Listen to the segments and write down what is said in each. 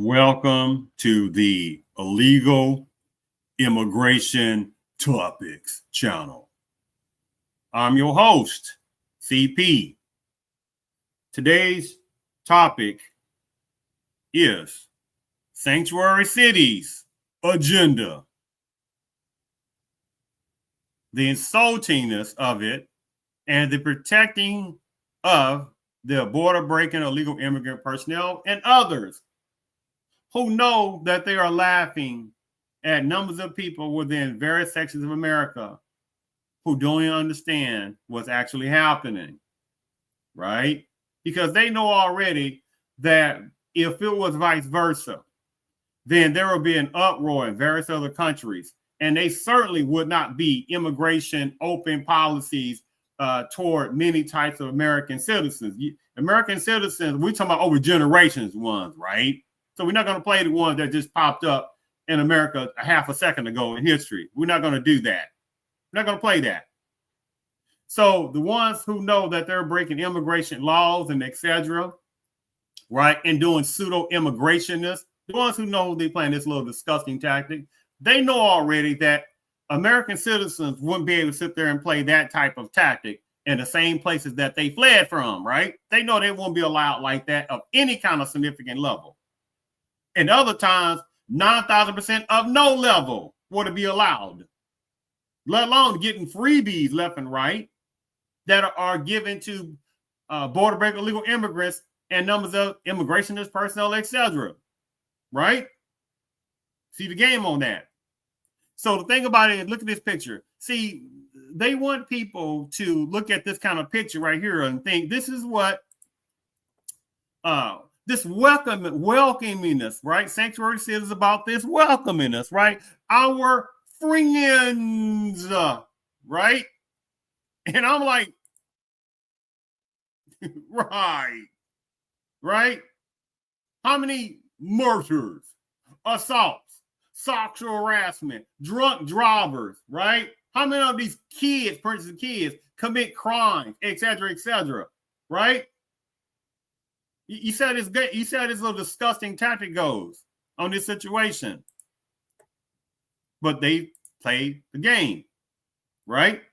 Welcome to the Illegal Immigration Topics channel. I'm your host, CP. Today's topic is Sanctuary Cities Agenda. The insultingness of it and the protecting of the border-breaking illegal immigrant personnel and others who know that they are laughing at numbers of people within various sections of America who don't even understand what's actually happening, right? Because they know already that if it was vice versa, then there would be an uproar in various other countries, and they certainly would not be immigration open policies toward many types of American citizens. American citizens, we're talking about over generations ones, right? So we're not going to play the ones that just popped up in America a half a second ago in history. We're not going to do that. We're not going to play that. So the ones who know that they're breaking immigration laws and etc., right, and doing pseudo-immigrationists, the ones who know they're playing this little disgusting tactic, they know already that American citizens wouldn't be able to sit there and play that type of tactic in the same places that they fled from, right? They know they won't be allowed like that of any kind of significant level. And other times, 9,000% of no level would be allowed, let alone getting freebies left and right that are given to border break illegal immigrants and numbers of immigrationist personnel, etc. Right? See the game on that. So the thing about it is, look at this picture. See, they want people to look at this kind of picture right here and think this is what this welcoming us, right? Sanctuary City is about this welcoming us, right? Our friends, right? And I'm like, right? How many murders, assaults, sexual harassment, drunk drivers, right? How many of these kids, for instance, kids, commit crimes, etc., right? You see how this little disgusting tactic goes on this situation. But they play the game, right?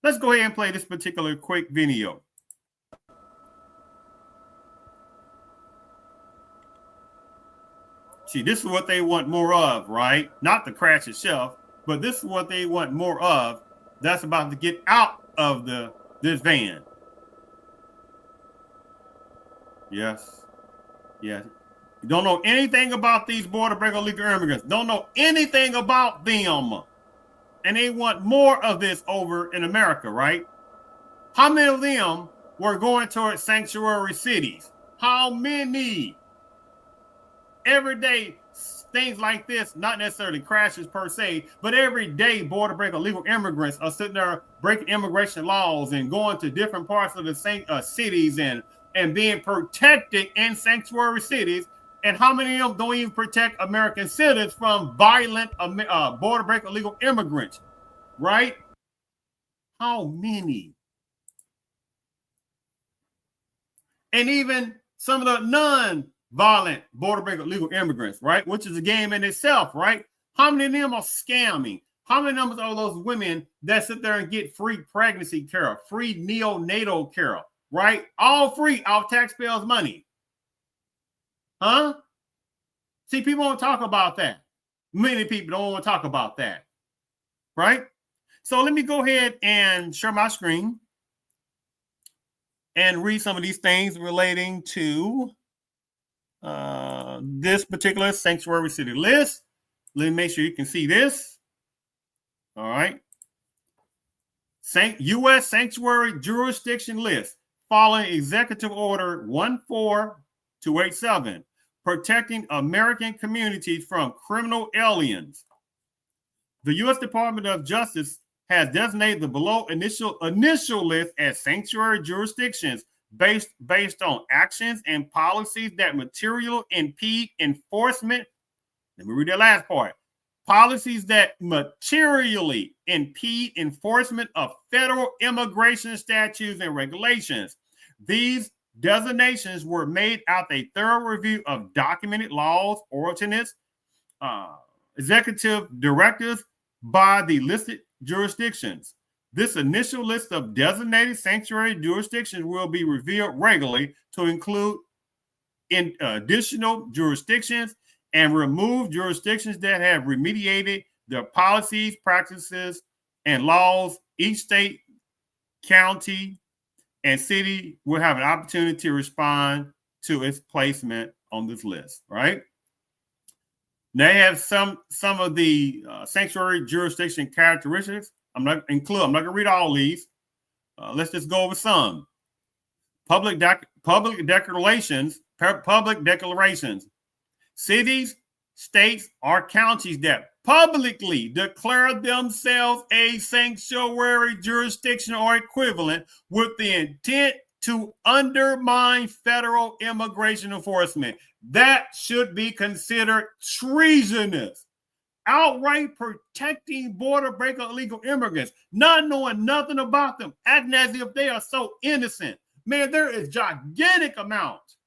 Let's go ahead and play this particular quick video. See, this is what they want more of, right? Not the crash itself, but this is what they want more of. That's about to get out of this van. Yes. You don't know anything about these border break illegal immigrants. Don't know anything about them. And they want more of this over in America, right? How many of them were going towards sanctuary cities? How many? Every day, things like this, not necessarily crashes per se, but every day border break illegal immigrants are sitting there breaking immigration laws and going to different parts of the cities and being protected in sanctuary cities. And how many of them don't even protect American citizens from violent border break illegal immigrants, right? How many? And even some of the non-violent border break illegal immigrants, right? Which is a game in itself, right? How many of them are scamming? How many of them are those women that sit there and get free pregnancy care, free neonatal care, right? All free off taxpayers' money. Huh? See, people don't talk about that. Many people don't want to talk about that, right? So let me go ahead and share my screen and read some of these things relating to this particular sanctuary city list. Let me make sure you can see this. All right. U.S. sanctuary jurisdiction list following Executive Order 14287, protecting American communities from criminal aliens. The U.S. Department of Justice has designated the below initial list as sanctuary jurisdictions based on actions and policies that materially impede enforcement. Let me read that last part. Policies that materially impede enforcement of federal immigration statutes and regulations. These designations were made after a thorough review of documented laws, ordinances, executive directives by the listed jurisdictions. This initial list of designated sanctuary jurisdictions will be reviewed regularly to include in additional jurisdictions and remove jurisdictions that have remediated their policies, practices, and laws. Each state, county, and city will have an opportunity to respond to its placement on this list, right? They have some of the sanctuary jurisdiction characteristics. I'm not going to read all these. Let's just go over some. Public declarations. Cities, states, or counties that publicly declare themselves a sanctuary jurisdiction or equivalent with the intent to undermine federal immigration enforcement. That should be considered treasonous. Outright protecting border breaker illegal immigrants, not knowing nothing about them, acting as if they are so innocent. Man, there is gigantic amounts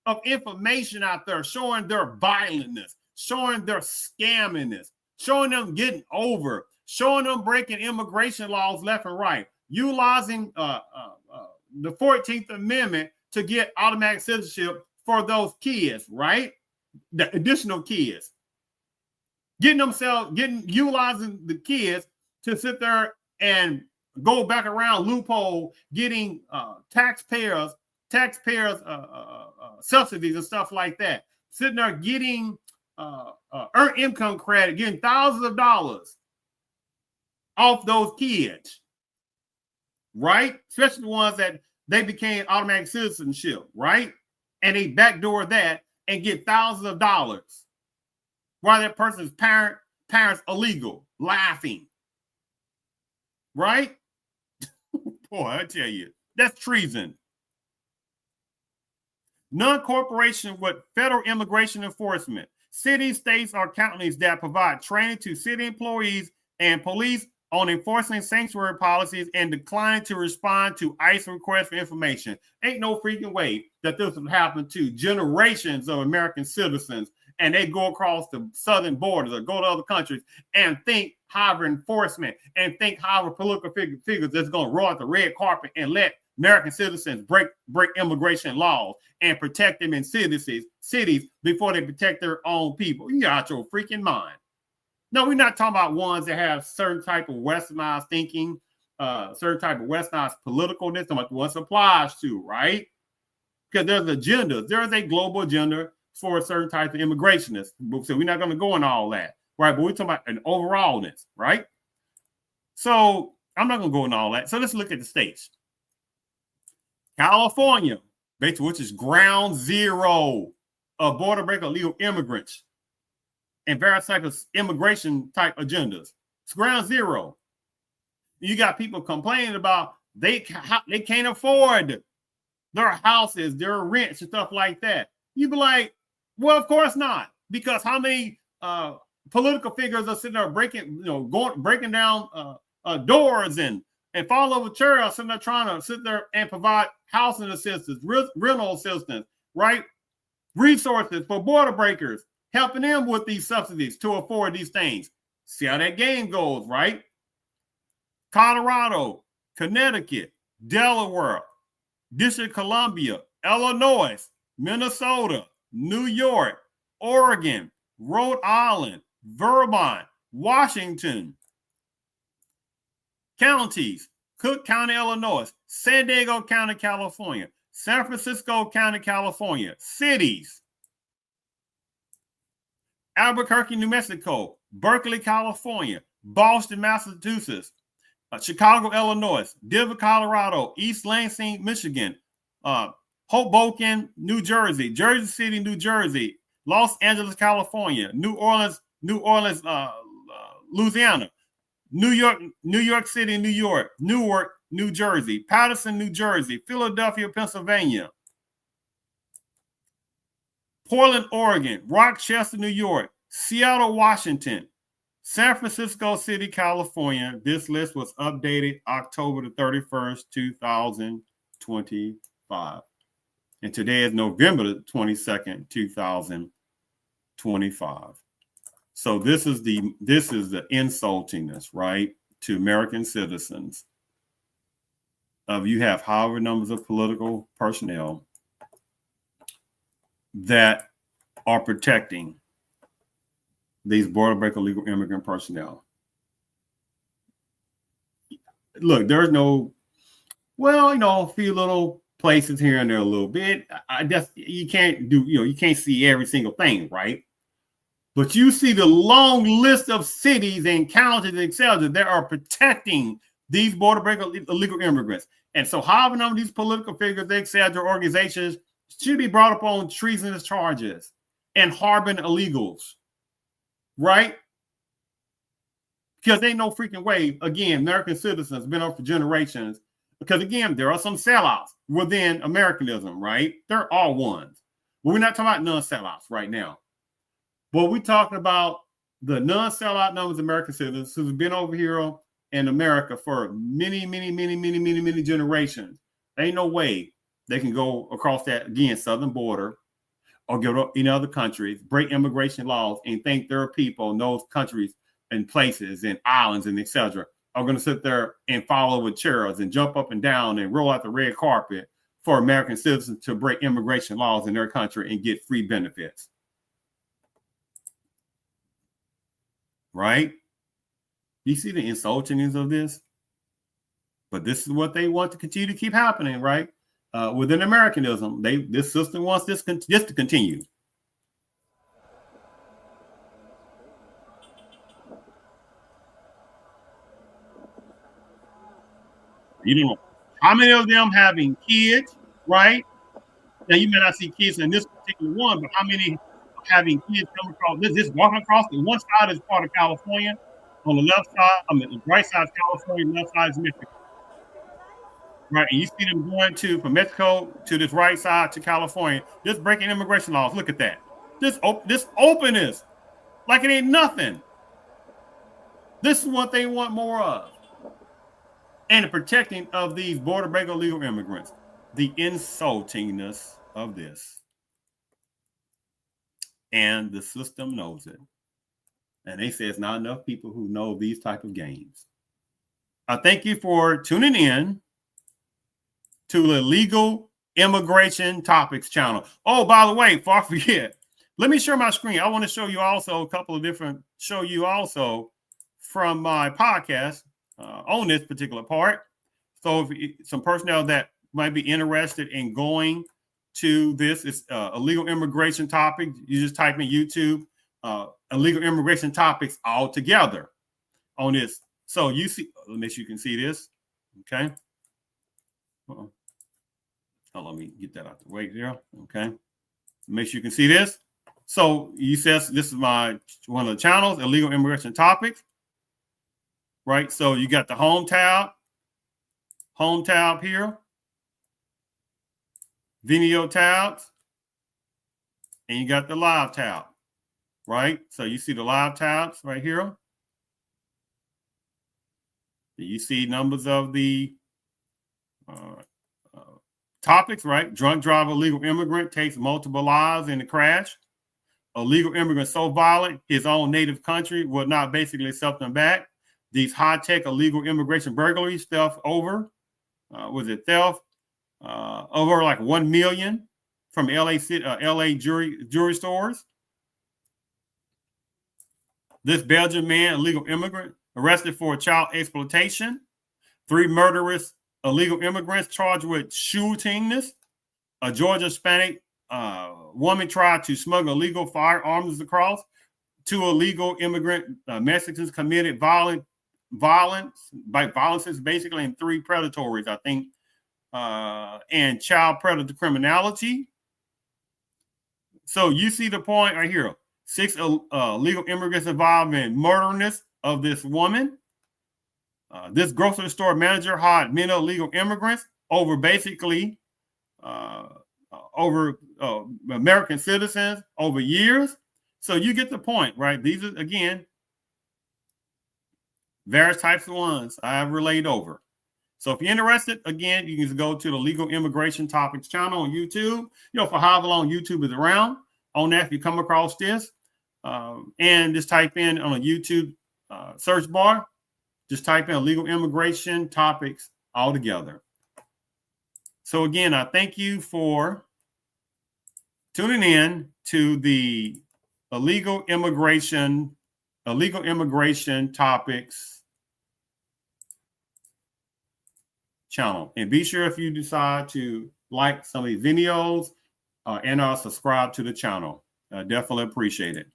of information out there showing their violentness, showing their scamminess, showing them getting over, showing them breaking immigration laws left and right, utilizing the 14th Amendment to get automatic citizenship for those kids, right? The additional kids. Utilizing the kids to sit there and go back around loophole, getting taxpayers subsidies and stuff like that. Sitting there getting earned income credit, getting thousands of dollars off those kids, right? Especially the ones that they became automatic citizenship, right? And they backdoor that and get thousands of dollars while that person's parents illegal, laughing, right? Boy, I tell you, that's treason. Non-cooperation with federal immigration enforcement. Cities, states, or counties that provide training to city employees and police on enforcing sanctuary policies and declining to respond to ICE requests for information. Ain't no freaking way that this would happen to generations of American citizens and they go across the southern borders or go to other countries and think however enforcement and think however political figures that's going to roll out the red carpet and let American citizens break immigration laws and protect them in cities before they protect their own people. You're out your freaking mind. No, we're not talking about ones that have certain type of westernized thinking, certain type of westernized politicalness, what one applies to, right? Because there's agendas. There's a global agenda for a certain type of immigrationists. So we're not going to go into all that, right? But we're talking about an overallness, right? So I'm not going to go into all that. So let's look at the states. California, basically, which is ground zero of border breaker illegal immigrants and various types of immigration type agendas. It's ground zero. You got people complaining about they can't afford their houses, their rents, and stuff like that. You be like, well, of course not, because how many political figures are sitting there breaking down doors and fall over chairs, sitting there trying to sit there and provide housing assistance, rental assistance, right? Resources for border breakers, helping them with these subsidies to afford these things. See how that game goes, right? Colorado, Connecticut, Delaware, District of Columbia, Illinois, Minnesota, New York, Oregon, Rhode Island, Vermont, Washington. Counties: Cook County, Illinois, San Diego County, California, San Francisco County, California. Cities: Albuquerque, New Mexico, Berkeley, California, Boston, Massachusetts, Chicago, Illinois, Denver, Colorado, East Lansing, Michigan, Hoboken, New Jersey, Jersey City, New Jersey, Los Angeles, California, New Orleans, Louisiana, New York City, New York, Newark, New Jersey, Patterson, New Jersey, Philadelphia, Pennsylvania, Portland, Oregon, Rochester, New York, Seattle, Washington, San Francisco City, California. This list was updated October the 31st, 2025. And today is November the 22nd, 2025. So this is the insultingness, right, to American citizens of you have however numbers of political personnel that are protecting these border break illegal immigrant personnel. Look, there's no, well, a few little places here and there a little bit. I guess you can't do, you can't see every single thing, right? But you see the long list of cities and counties, etc., that are protecting these border break illegal immigrants. And so however number of these political figures, etc., organizations should be brought up on treasonous charges and harboring illegals, right? Because ain't no freaking way, again, American citizens been on for generations. Because again, there are some sellouts within Americanism, right? They're all ones. But we're not talking about non-sellouts right now. But we're talking about the non-sellout numbers of American citizens who've been over here in America for many generations. There ain't no way they can go across that, again, southern border or go to any other countries, break immigration laws, and think there are people in those countries and places and islands and etc. are going to sit there and follow with chairs and jump up and down and roll out the red carpet for American citizens to break immigration laws in their country and get free benefits. Right? You see the insultingness of this? But this is what they want to continue to keep happening, right? Within Americanism, this system wants this to continue. You don't know how many of them having kids, right? Now you may not see kids in this particular one, but how many having kids come across this walking across the one side is part of California, on the left side, the right side is California, left side is Mexico. Right, and you see them going from Mexico to this right side to California, just breaking immigration laws. Look at that. This openness, like it ain't nothing. This is what they want more of. And the protecting of these border break illegal immigrants. The insultingness of this. And the system knows it. And they say it's not enough people who know these type of games. I thank you for tuning in to the Legal Immigration Topics channel. Oh, by the way, before I forget, let me share my screen. I want to show you also a couple of different, from my podcast on this particular part. So if some personnel that might be interested in going to this, it's illegal immigration topic. You just type in YouTube, illegal immigration topics all together on this. So you see, let me make sure you can see this. Okay. Let me get that out the way there. Okay. Make sure you can see this. So you says this is one of the channels, illegal immigration topics. Right. So you got the home tab here, video tabs, and you got the live tab. Right. So you see the live tabs right here. You see numbers of the topics, right? Drunk driver, illegal immigrant takes multiple lives in the crash. Illegal immigrant so violent, his own native country would not basically accept them back. These high-tech illegal immigration burglaries, theft over, over like 1 million from LA jewelry stores. This Belgian man, illegal immigrant, arrested for child exploitation. 3 murderous illegal immigrants charged with shooting. A Georgia Hispanic woman tried to smuggle illegal firearms across. 2 illegal immigrant Mexicans committed violences basically, and 3 predatories, I think, and child predator criminality. So you see the point right here. 6 illegal immigrants involved in murderness of this woman. This grocery store manager hired many illegal immigrants over basically over American citizens over years. So you get the point, right? These are, again, various types of ones I have relayed over. So if you're interested, again, you can go to the Legal Immigration Topics channel on YouTube. For however long YouTube is around. On that, if you come across this, and just type in on a YouTube search bar, just type in Legal Immigration Topics all together. So again, I thank you for tuning in to the Illegal Immigration Topics channel. And be sure, if you decide to like some of these videos and subscribe to the channel. I definitely appreciate it.